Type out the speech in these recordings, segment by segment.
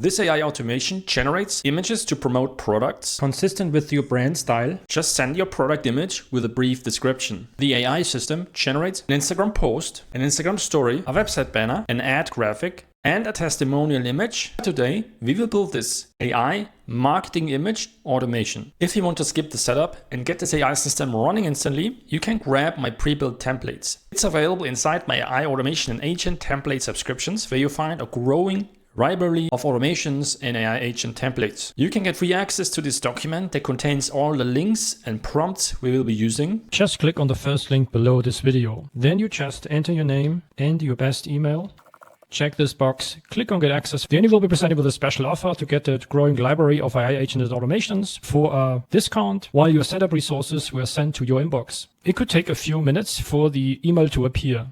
This AI automation generates images to promote products consistent with your brand style. Just send your product image with a brief description. The AI system generates an Instagram post, an Instagram story, a website banner, an ad graphic, and a testimonial image. Today, we will build this AI marketing image automation. If you want to skip the setup and get this AI system running instantly, you can grab my pre-built templates. It's available inside my AI automation and agent template subscriptions, where you find a growing library of automations and AI agent templates. You can get free access to this document that contains all the links and prompts we will be using. Just click on the first link below this video. Then you just enter your name and your best email. Check this box, click on Get Access. Then you will be presented with a special offer to get that growing library of AI agented automations for a discount while your setup resources were sent to your inbox. It could take a few minutes for the email to appear.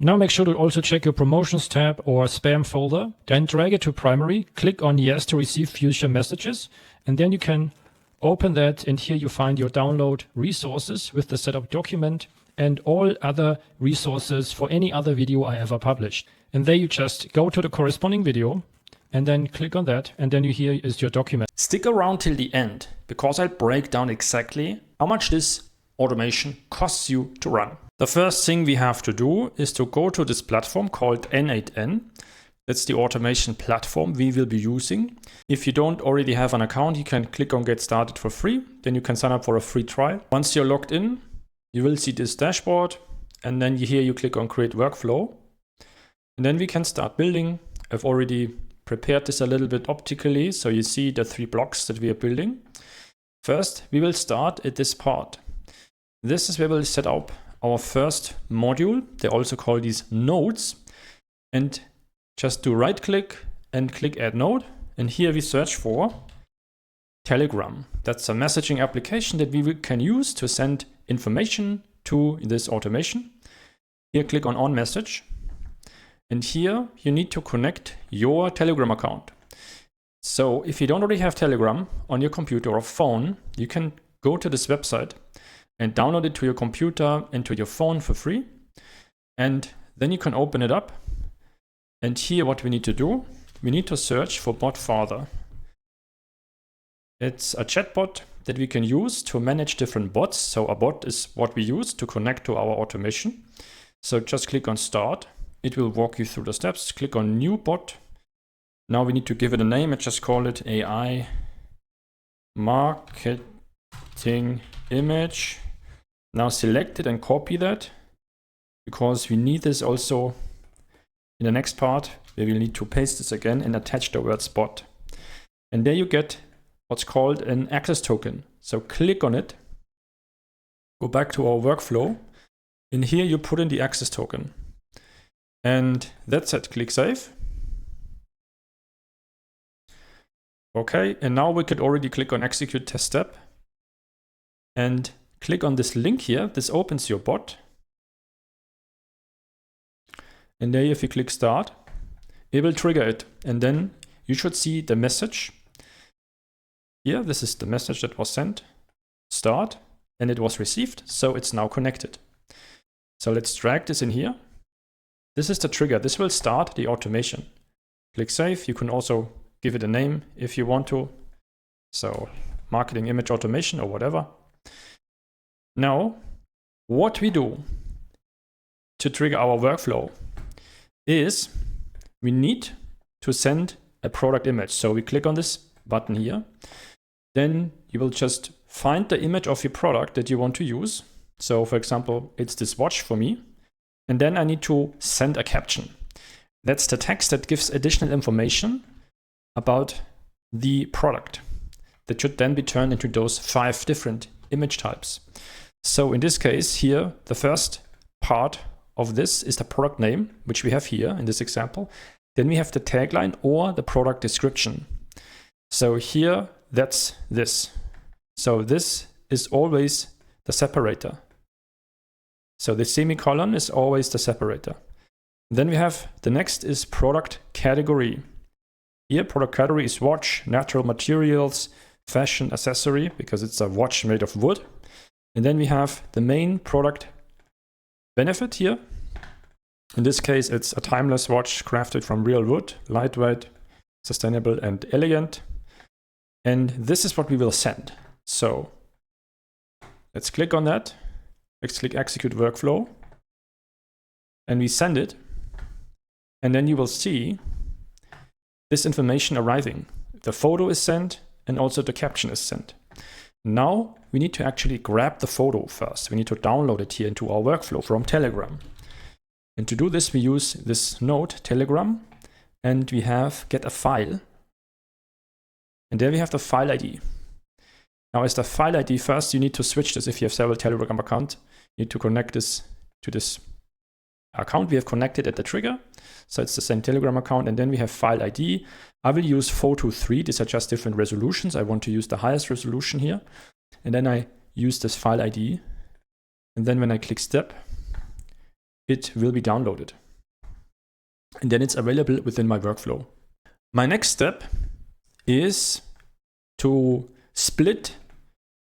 Now make sure to also check your Promotions tab or Spam folder. Then drag it to Primary, click on Yes to receive future messages, and then you can open that, and here you find your download resources with the setup document and all other resources for any other video I ever published. And there you just go to the corresponding video and then click on that, and then here is your document. Stick around till the end, because I'll break down exactly how much this automation costs you to run. The first thing we have to do is to go to this platform called N8N. That's the automation platform we will be using. If you don't already have an account, you can click on Get Started for free. Then you can sign up for a free trial. Once you're logged in, you will see this dashboard, and then here you click on Create Workflow. And then we can start building. I've already prepared this a little bit optically, so you see the 3 blocks that we are building. First, we will start at this part. This is where we'll set up our first module. They also call these nodes. And just do right click and click Add Node. And here we search for Telegram. That's a messaging application that we can use to send information to this automation. Here click on Message. And here you need to connect your Telegram account. So if you don't already have Telegram on your computer or phone, you can go to this website and download it to your computer and to your phone for free. And then you can open it up. And here what we need to do, we need to search for BotFather. It's a chatbot that we can use to manage different bots. So a bot is what we use to connect to our automation. So just click on Start. It will walk you through the steps. Click on New Bot. Now we need to give it a name and just call it AI Marketing Image. Now select it and copy that, because we need this also in the next part, where we'll need to paste this again and attach the word spot. And there you get what's called an access token. So click on it, go back to our workflow, and here you put in the access token. And that's it. Click Save. Okay, and now we could already click on Execute Test Step and click on this link here. This opens your bot. And there, if you click Start, it will trigger it. And then you should see the message. Here, this is the message that was sent. Start, and it was received. So it's now connected. So let's drag this in here. This is the trigger. This will start the automation. Click Save. You can also give it a name if you want to. So marketing image automation or whatever. Now, what we do to trigger our workflow is we need to send a product image. So we click on this button here. Then you will just find the image of your product that you want to use. So for example, it's this watch for me. And then I need to send a caption. That's the text that gives additional information about the product that should then be turned into those 5 different image types. So in this case here, the first part of this is the product name, which we have here in this example. Then we have the tagline or the product description. So here, that's this. So this is always the separator. So the semicolon is always the separator. Then we have the next is product category. Here, product category is watch, natural materials, fashion, accessory, because it's a watch made of wood. And then we have the main product benefit here. In this case, it's a timeless watch crafted from real wood, lightweight, sustainable and elegant. And this is what we will send. So let's click on that. Let's click execute workflow. And we send it. And then you will see this information arriving. The photo is sent and also the caption is sent. Now we need to actually grab the photo first. We need to download it here into our workflow from Telegram. And to do this, we use this node, Telegram, and we have get a file. And there we have the file ID. Now as the file ID, first you need to switch this. If you have several Telegram accounts, you need to connect this to this account we have connected at the trigger. So it's the same Telegram account. And then we have file ID. I will use photo 3. These are just different resolutions. I want to use the highest resolution here. And then I use this file ID. And then when I click step, it will be downloaded. And then it's available within my workflow. My next step is to split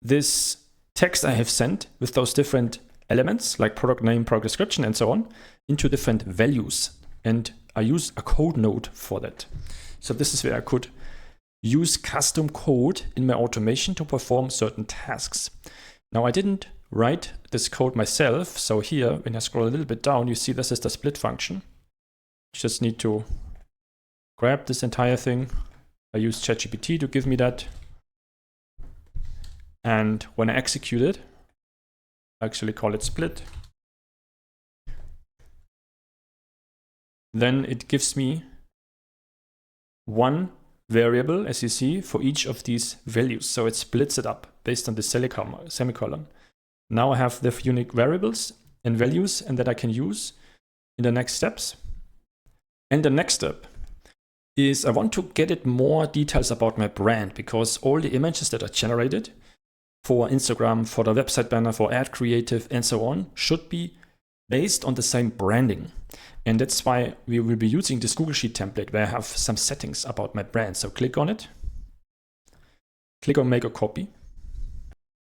this text I have sent with those different elements like product name, product description, and so on into different values. And I use a code node for that. So this is where I could use custom code in my automation to perform certain tasks. Now I didn't write this code myself. So here, when I scroll a little bit down, you see this is the split function. Just need to grab this entire thing. I use ChatGPT to give me that. And when I execute it, I actually call it split. Then it gives me one variable, as you see, for each of these values. So it splits it up based on the semicolon. Now I have the unique variables and values, and that I can use in the next steps. And the next step is I want to get it more details about my brand, because all the images that are generated for Instagram, for the website banner, for ad creative, and so on, should be based on the same branding. And that's why we will be using this Google Sheet template where I have some settings about my brand. So click on it. Click on make a copy.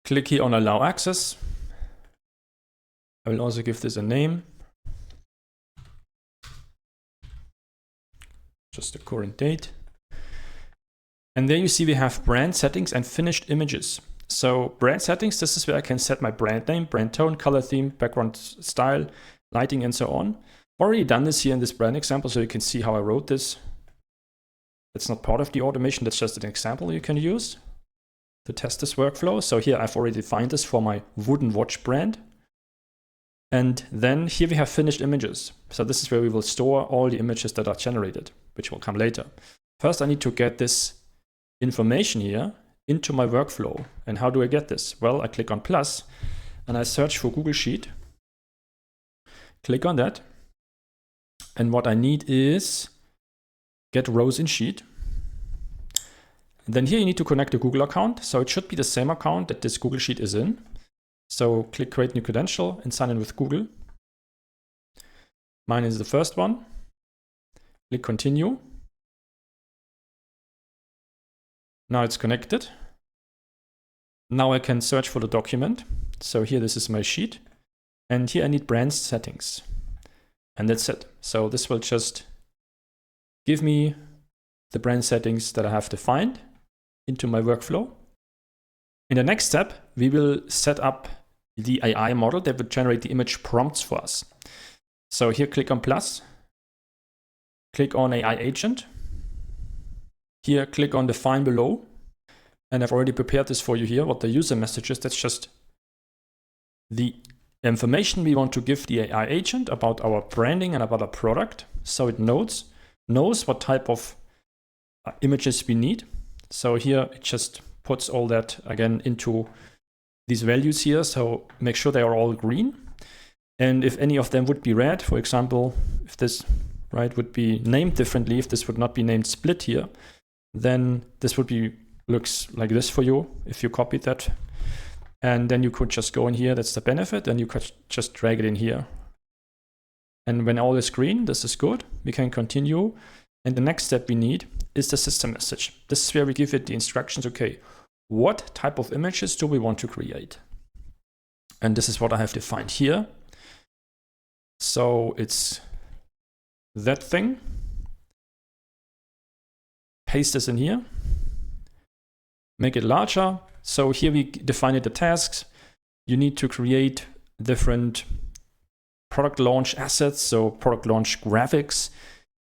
Click here on allow access. I will also give this a name. Just the current date. And there you see we have brand settings and finished images. So brand settings, this is where I can set my brand name, brand tone, color theme, background style, lighting, and so on. Already done this here in this brand example, so you can see how I wrote this. It's not part of the automation, that's just an example you can use to test this workflow. So here I've already defined this for my wooden watch brand. And then here we have finished images. So this is where we will store all the images that are generated, which will come later. First, I need to get this information here into my workflow. And how do I get this? Well, I click on plus and I search for Google Sheet. Click on that. And what I need is get rows in sheet. And then here you need to connect a Google account. So it should be the same account that this Google Sheet is in. So click create new credential and sign in with Google. Mine is the first one. Click continue. Now it's connected. Now I can search for the document. So here this is my sheet. And here I need brand settings. And that's it. So this will just give me the brand settings that I have defined into my workflow. In the next step, we will set up the AI model that will generate the image prompts for us. So here, click on plus, click on AI agent. Here, click on define below. And I've already prepared this for you here, what the user message is. That's just the information we want to give the AI agent about our branding and about our product. So it knows what type of images we need. So here it just puts all that again into these values here. So make sure they are all green. And if any of them would be red, for example, if this would be named differently, if this would not be named split here, then this would be looks like this for you if you copied that. And then you could just go in here, that's the benefit, and you could just drag it in here. And when all is green, this is good, we can continue. And the next step we need is the system message. This is where we give it the instructions, okay, what type of images do we want to create? And this is what I have defined here. So it's that thing. paste this in here, make it larger. So here we define the tasks. You need to create different product launch assets, so product launch graphics.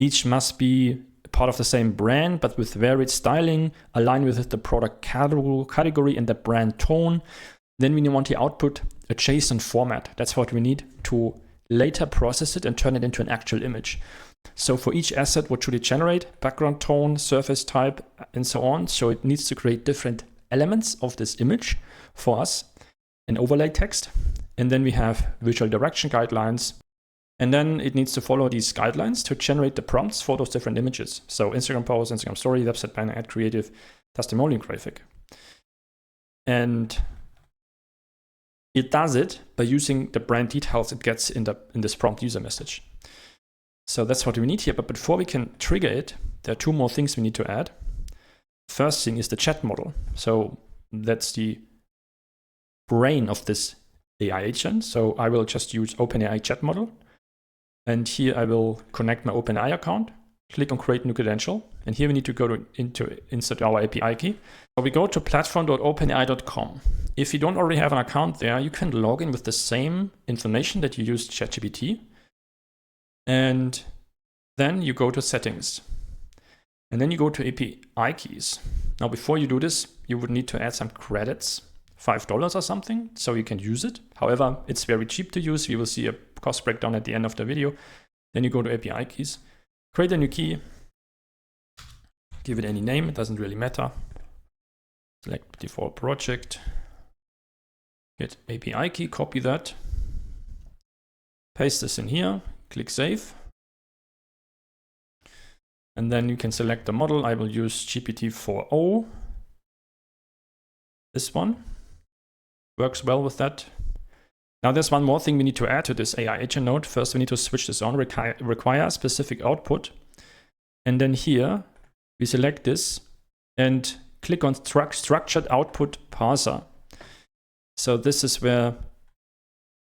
Each must be part of the same brand, but with varied styling, aligned with the product category and the brand tone. Then we want to output a JSON format. That's what we need to later process it and turn it into an actual image. So for each asset, what should it generate? Background tone, surface type, and so on. So it needs to create different elements of this image for us, an overlay text. And then we have visual direction guidelines. And then it needs to follow these guidelines to generate the prompts for those different images. So Instagram post, Instagram story, website banner, ad creative, testimonial graphic. And it does it by using the brand details it gets in this prompt user message. So that's what we need here. But before we can trigger it, there are two more things we need to add. First thing is the chat model. So that's the brain of this AI agent. So I will just use OpenAI chat model. And here I will connect my OpenAI account, click on create new credential. And here we need to go to insert our API key. So we go to platform.openai.com. If you don't already have an account there, you can log in with the same information that you used ChatGPT. And then you go to settings. And then you go to API keys. Now, before you do this, you would need to add some credits, $5 or something, so you can use it. However, it's very cheap to use. We will see a cost breakdown at the end of the video. Then you go to API keys, create a new key, give it any name, it doesn't really matter. Select default project, get API key, copy that, paste this in here, click save. And then you can select the model. I will use GPT-4o. This one works well with that. Now there's one more thing we need to add to this AI agent node. First, we need to switch this on, require specific output. And then here, we select this and click on structured output parser. So this is where,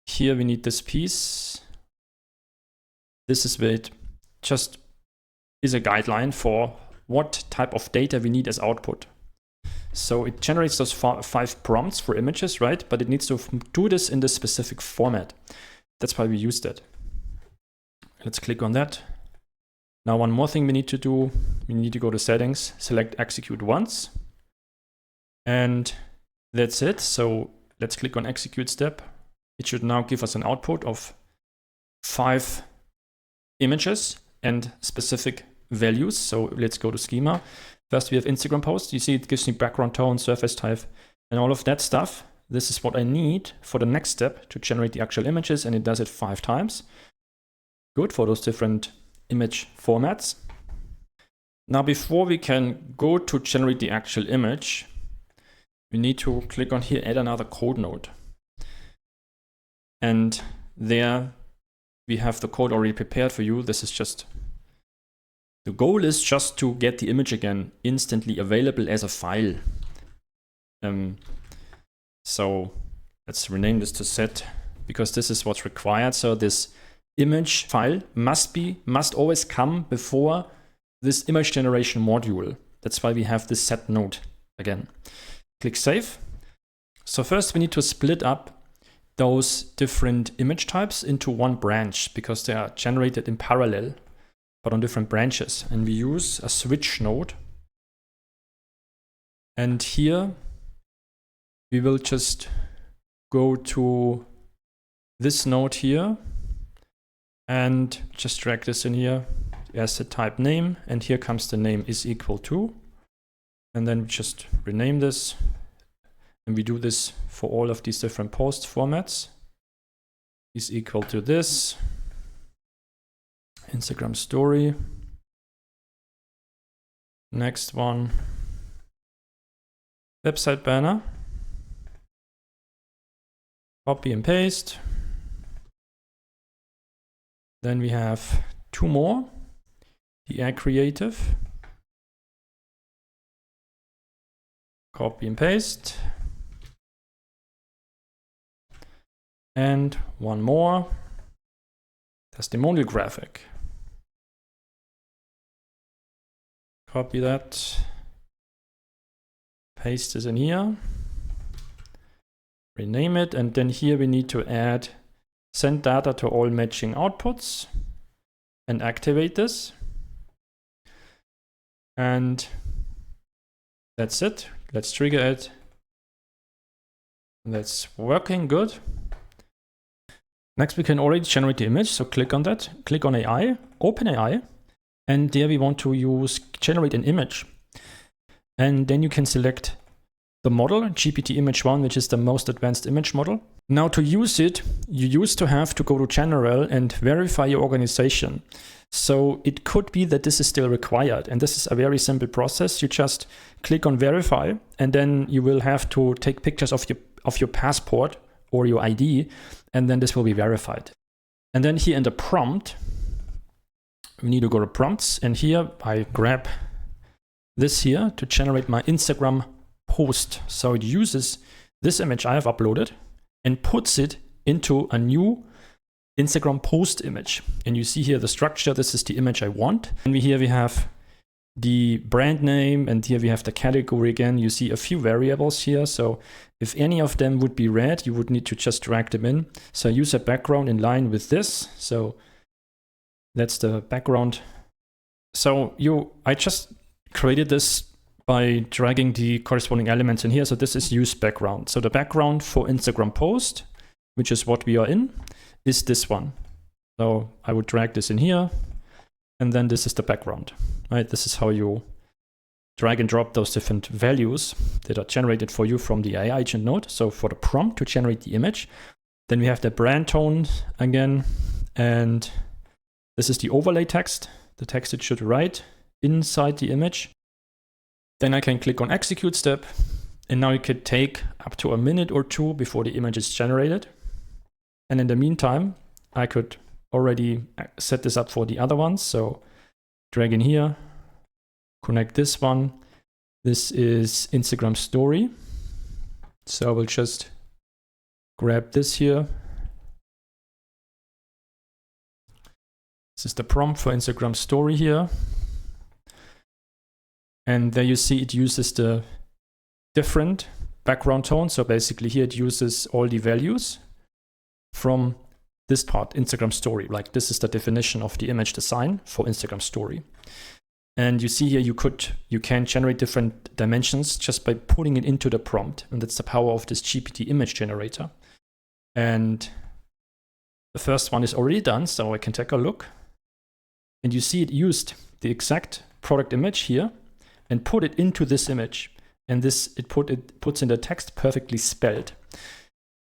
here we need this piece. This is where it just is a guideline for what type of data we need as output. So it generates those 5 prompts for images, right? But it needs to do this in this specific format. That's why we use that. Let's click on that. Now, one more thing we need to do. We need to go to settings, select execute once. And that's it. So let's click on execute step. It should now give us an output of 5 images and specific values. So let's go to schema. First, we have Instagram post. You see it gives me background tone, surface type, and all of that stuff. This is what I need for the next step to generate the actual images, and it does it 5 times. Good for those different image formats. Now, before we can go to generate the actual image, we need to click on here, add another code node. And there we have the code already prepared for you. This is just, the goal is just to get the image again instantly available as a file. So let's rename this to set, because this is what's required. So this image file must always come before this image generation module. That's why we have this set node again. Click save. So first we need to split up those different image types into one branch, because they are generated in parallel, but on different branches. And we use a switch node. And here we will just go to this node here and just drag this in here as the type name. And here comes the name is equal to. And then we just rename this. And we do this for all of these different post formats. Is equal to this. Instagram story. Next one. Website banner. Copy and paste. Then we have 2 more. The ad creative. Copy and paste. And 1 more. Testimonial graphic. Copy that. Paste this in here. Rename it. And then here we need to add send data to all matching outputs and activate this. And that's it. Let's trigger it. That's working good. Next, we can already generate the image. So click on that, click on AI, OpenAI, and there we want to use generate an image. And then you can select the model, GPT-image-1, which is the most advanced image model. Now to use it, you used to have to go to general and verify your organization. So it could be that this is still required. And this is a very simple process. You just click on verify, and then you will have to take pictures of your passport or your ID, and then this will be verified. And then here in the prompt, we need to go to prompts, and here I grab this here to generate my Instagram post. So it uses this image I have uploaded and puts it into a new Instagram post image. And you see here the structure, this is the image I want. And here we have the brand name, and here we have the category again. You see a few variables here. So if any of them would be red, you would need to just drag them in. So I use a background in line with this. So that's the background. So I just created this by dragging the corresponding elements in here. So this is use background. So the background for Instagram post, which is what we are in, is this one. So I would drag this in here, and then this is the background, right? This is how you drag and drop those different values that are generated for you from the AI agent node. So for the prompt to generate the image, then we have the brand tone again, and this is the overlay text, the text it should write inside the image. Then I can click on execute step, and now it could take up to a minute or two before the image is generated. And in the meantime, I could already set this up for the other ones. So drag in here, connect this one. This is Instagram story. So I will just grab this here. This is the prompt for Instagram story here. And there you see it uses the different background tone. So basically here it uses all the values from this part, Instagram story. Like this is the definition of the image design for Instagram story. And you see here you can generate different dimensions just by putting it into the prompt. And that's the power of this GPT image generator. And the first one is already done, so I can take a look. And you see it used the exact product image here and put it into this image. And this it puts in the text perfectly spelled.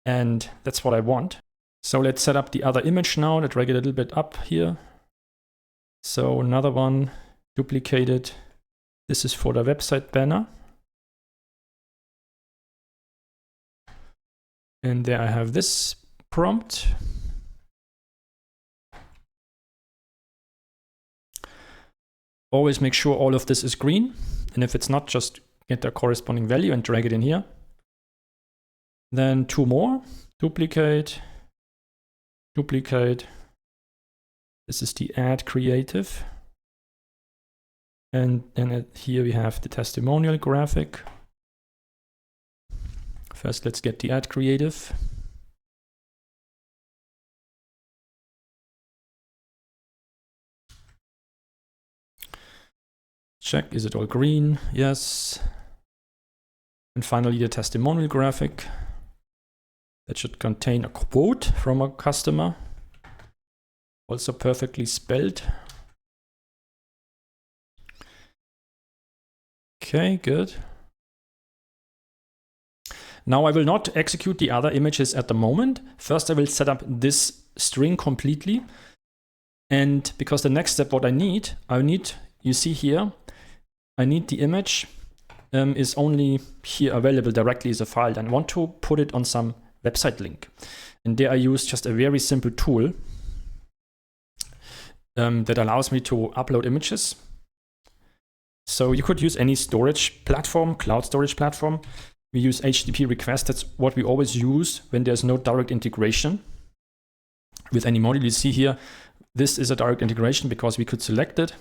And that's what I want. So let's set up the other image now. Let's drag it a little bit up here. So another one, duplicated. This is for the website banner. And there I have this prompt. Always make sure all of this is green. And if it's not, just get the corresponding value and drag it in here. Then two more, duplicate. Duplicate. This is the add creative. And then here we have the testimonial graphic. First, let's get the add creative. Check, is it all green? Yes. And finally, the testimonial graphic. That should contain a quote from a customer. Also perfectly spelled. Okay, good. Now I will not execute the other images at the moment. First, I will set up this string completely. And because the next step, what I need, you see here, I need the image is only here available directly as a file, and I want to put it on some website link. And there I use just a very simple tool that allows me to upload images. So you could use any storage platform, cloud storage platform. We use HTTP request. That's what we always use when there's no direct integration with any module. You see here, this is a direct integration because we could select it.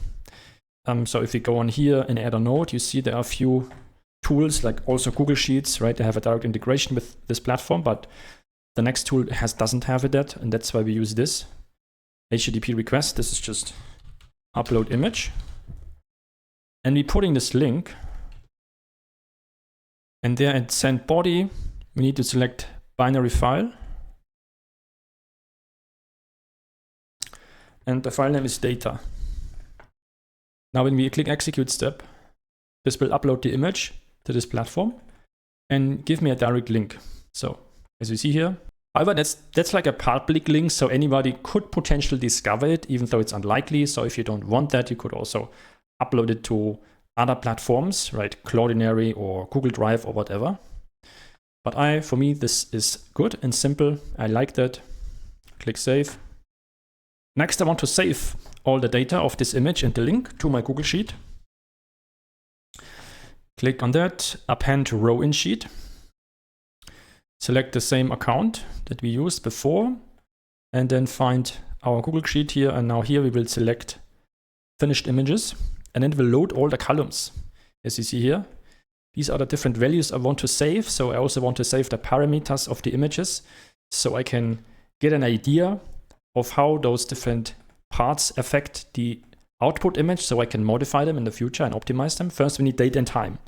So if we go on here and add a node, you see there are a few tools like also Google Sheets, right? They have a direct integration with this platform, but the next tool doesn't have it yet, and that's why we use this HTTP request. This is just upload image, and we're putting this link, and there at send body, we need to select binary file, and the file name is data. Now when we click execute step, this will upload the image to this platform and give me a direct link. So as you see here, however, that's like a public link, so anybody could potentially discover it, even though it's unlikely. So if you don't want that, you could also upload it to other platforms, right? Cloudinary or Google Drive or whatever. But for me, this is good and simple. I like that. Click save. Next, I want to save all the data of this image and the link to my Google Sheet. Click on that, append row in sheet. Select the same account that we used before, and then find our Google Sheet here. And now here we will select finished images, and then it will load all the columns. As you see here, these are the different values I want to save. So I also want to save the parameters of the images, so I can get an idea of how those different parts affect the output image, so I can modify them in the future and optimize them. First, we need date and time.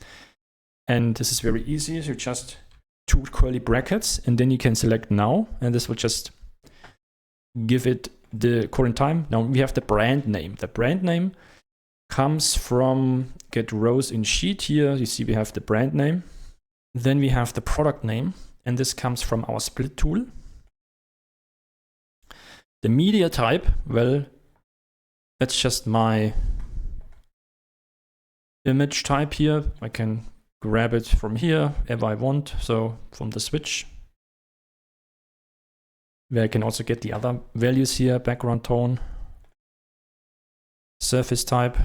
And this is very easy. You just 2 curly brackets, and then you can select now, and this will just give it the current time. Now we have the brand name. The brand name comes from get rows in sheet here. You see we have the brand name. Then we have the product name, and this comes from our split tool. The media type, well, that's just my image type here. I can grab it from here if I want, so from the switch, where I can also get the other values here, background tone, surface type,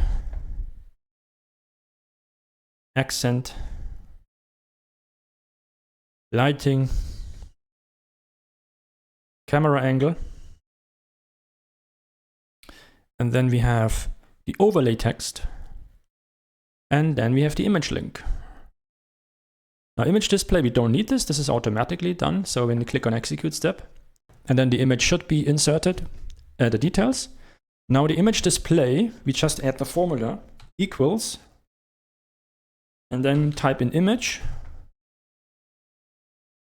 accent, lighting, camera angle. And then we have the overlay text. And then we have the image link. Now image display, we don't need this. This is automatically done. So when you click on execute step, and then the image should be inserted, the details. Now the image display, we just add the formula equals, and then type in image.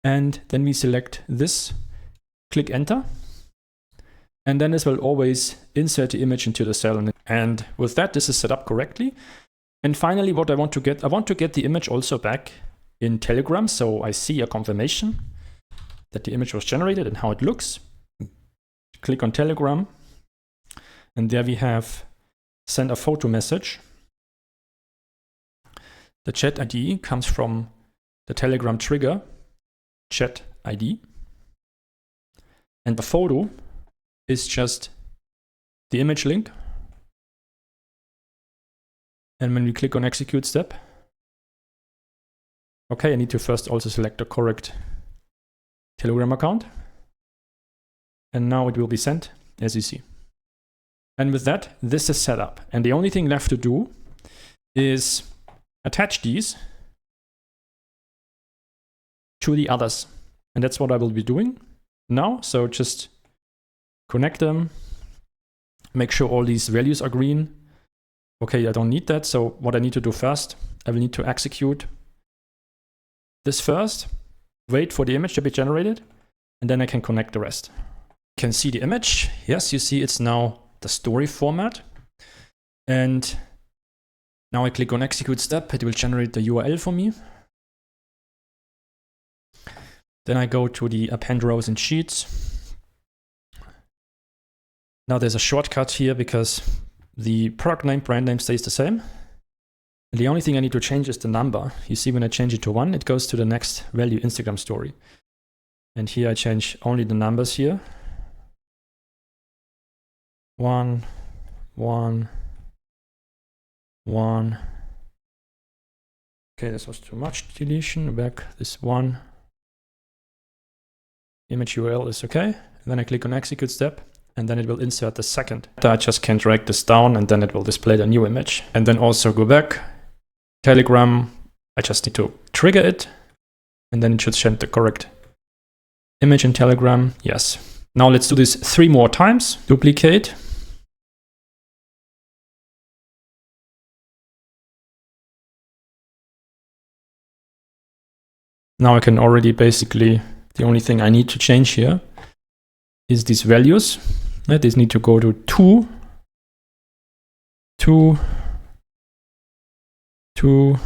And then we select this, click enter. And then this will always insert the image into the cell. And with that, this is set up correctly. And finally, what I want to get the image also back in Telegram. So I see a confirmation that the image was generated and how it looks. Click on Telegram. And there we have send a photo message. The chat ID comes from the Telegram trigger, chat ID. And the photo is just the image link. And when we click on execute step, okay, I need to first also select the correct Telegram account. And now it will be sent, as you see. And with that, this is set up. And the only thing left to do is attach these to the others. And that's what I will be doing now. So just connect them, make sure all these values are green. Okay, I don't need that. So what I need to do first, I will need to execute this first, wait for the image to be generated, and then I can connect the rest. You can see the image. Yes, you see it's now the story format. And now I click on execute step. It will generate the URL for me. Then I go to the append rows and sheets. Now there's a shortcut here because the product name, brand name stays the same. And the only thing I need to change is the number. You see when I change it to 1, it goes to the next value Instagram story. And here I change only the numbers here. 1, 1, 1. Okay, this was too much deletion. Back this 1. Image URL is okay. And then I click on execute step. and then it will insert the second. I just can drag this down and then it will display the new image. And then also go back, Telegram, I just need to trigger it, and then it should send the correct image in Telegram. Yes. Now let's do this 3 more times. Duplicate. Now I can already basically, the only thing I need to change here is these values. These need to go to 2, 2, 2,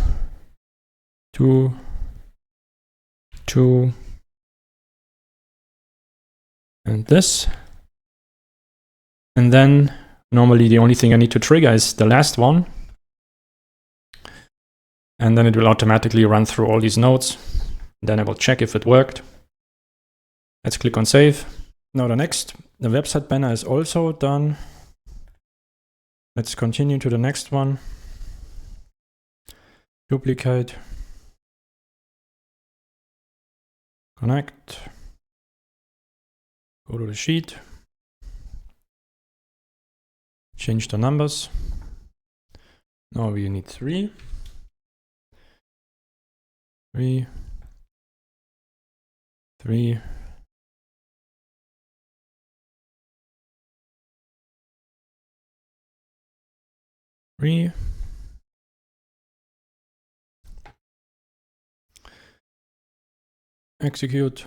2, 2, and this. And then normally the only thing I need to trigger is the last one. And then it will automatically run through all these nodes. Then I will check if it worked. Let's click on save. Now the website banner is also done. Let's continue to the next one. Duplicate. Connect. Go to the sheet. Change the numbers. Now we need 3. 3. 3. 3. Execute.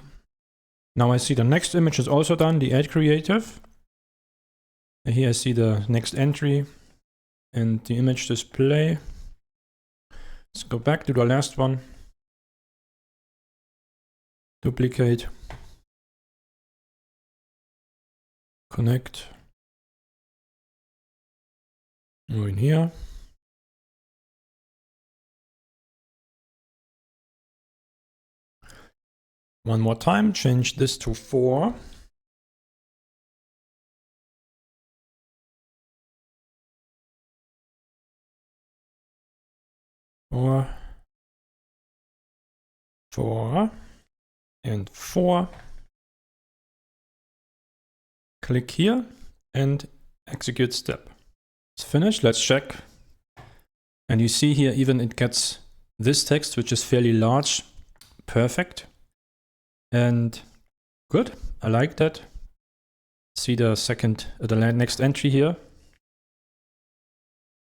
Now I see the next image is also done, the ad creative. Here I see the next entry and the image display. Let's go back to the last one. Duplicate. Connect. Go in here. One more time, change this to 4. Four, 4, and 4. Click here and execute step. It's finished. Let's check. And you see here, even it gets this text, which is fairly large. Perfect. And good. I like that. See the next entry here.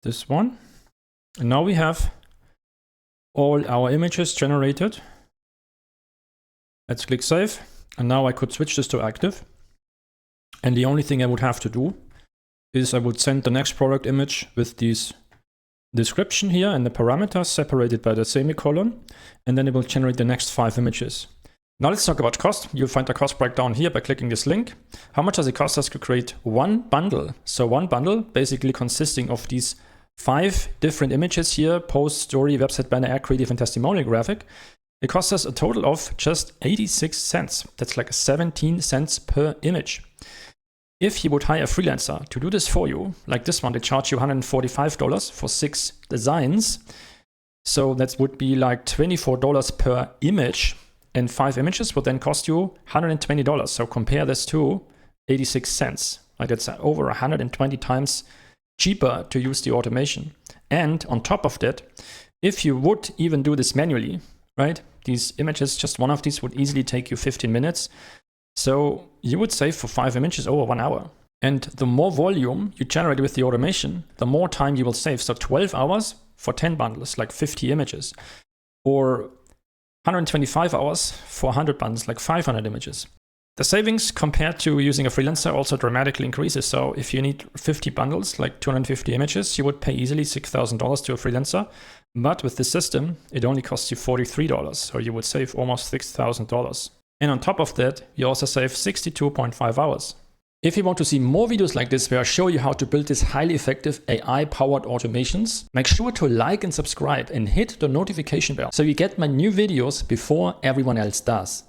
This one. And now we have all our images generated. Let's click save. And now I could switch this to active. And the only thing I would have to do is I would send the next product image with this description here and the parameters separated by the semicolon. And then it will generate the next 5 images. Now let's talk about cost. You'll find the cost breakdown here by clicking this link. How much does it cost us to create one bundle? So one bundle basically consisting of these 5 different images here: post, story, website banner, ad creative, and testimonial graphic. It costs us a total of just 86 cents. That's like 17 cents per image. If you would hire a freelancer to do this for you, like this one, they charge you $145 for 6 designs. So that would be like $24 per image. And 5 images would then cost you $120. So compare this to 86 cents. Like it's over 120 times cheaper to use the automation. And on top of that, if you would even do this manually, right? These images, just one of these would easily take you 15 minutes. So you would save for 5 images over 1 hour. And the more volume you generate with the automation, the more time you will save. So 12 hours for 10 bundles, like 50 images. Or 125 hours for 100 bundles, like 500 images. The savings compared to using a freelancer also dramatically increases. So if you need 50 bundles, like 250 images, you would pay easily $6,000 to a freelancer. But with this system, it only costs you $43. So you would save almost $6,000. And on top of that, you also save 62.5 hours. If you want to see more videos like this where I show you how to build these highly effective AI-powered automations, make sure to like and subscribe and hit the notification bell so you get my new videos before everyone else does.